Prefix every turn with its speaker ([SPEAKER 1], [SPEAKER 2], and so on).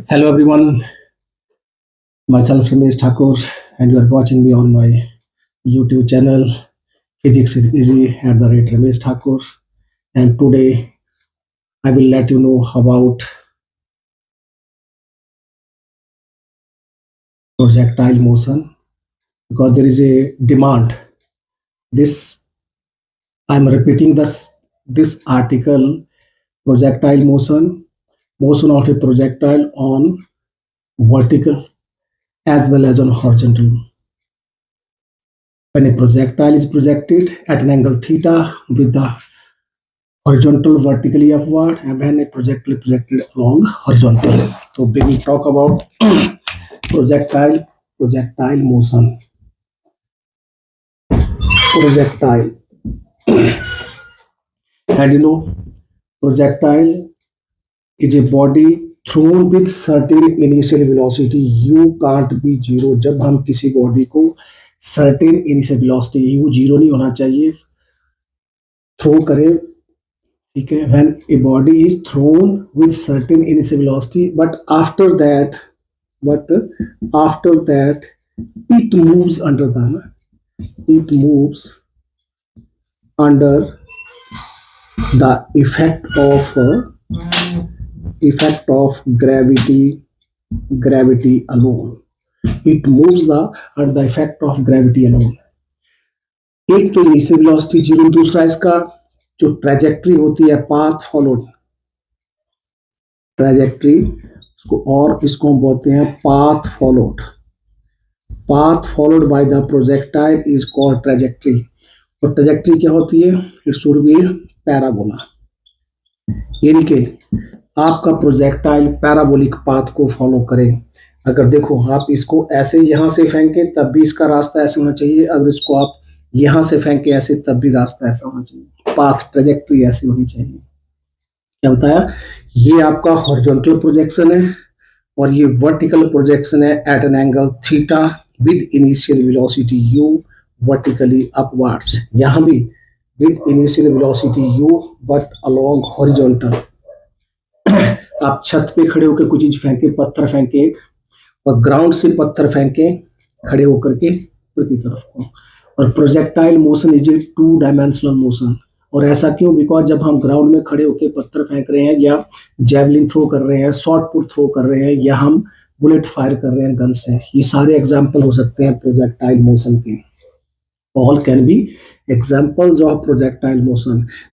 [SPEAKER 1] Hello everyone, myself Ramesh Thakur, and you are watching me on my YouTube channel Physics is Easy @Ramesh Thakur. And today I will let you know about projectile motion because there is a demand. This I'm repeating this article: projectile motion of a projectile on vertical as well as on horizontal. When a projectile is projected at an angle theta with the horizontal vertically upward, and when a projectile projected along horizontal. So we will talk about projectile motion. Projectile, and projectile is a body thrown with certain initial velocity. U can't be zero. जब हम किसी body को certain initial velocity u zero नहीं होना चाहिए throw करें, ठीक है, when a body is thrown with certain initial velocity but after that it moves under the effect of gravity alone. It moves under the effect of gravity alone. एक तो initial velocity zero, दूसरा इसका जो trajectory होती है, path followed trajectory, इसको हम बोलते हैं path followed by the projectile is called trajectory. और ट्रेजेक्ट्री क्या होती है? इट शुड बी पैराबोला, यानी कि आपका प्रोजेक्टाइल पैराबोलिक पाथ को फॉलो करे. अगर देखो आप इसको ऐसे यहां से फेंके तब भी इसका रास्ता ऐसे होना चाहिए, अगर इसको आप यहां से फेंके ऐसे तब भी रास्ता ऐसा होना चाहिए, पाथ ट्रेजेक्ट्री ऐसी होनी चाहिए. क्या बताया? ये आपका हॉरिजॉन्टल प्रोजेक्शन है और ये वर्टिकल प्रोजेक्शन है at an angle theta with initial velocity u vertically upwards. यहां भी with initial velocity u but along horizontal. आप छत पे खड़े होकर कुछ चीज फेंके, पत्थर फेंके एक, और ग्राउंड से पत्थर फेंके खड़े होकर के ऊपर की तरफ को. और projectile motion is a 2 dimensional motion. और ऐसा क्यों? बिकॉज जब हम ग्राउंड में खड़े होकर पत्थर फेंक रहे हैं या जैवलिन थ्रो कर रहे हैं, शॉर्ट पुट थ्रो कर रहे हैं, या हम बुलेट फायर कर रहे हैं गन से, ये सारे एग्जाम्पल हो सकते हैं प्रोजेक्टाइल मोशन के. All can be examples of projectile motion.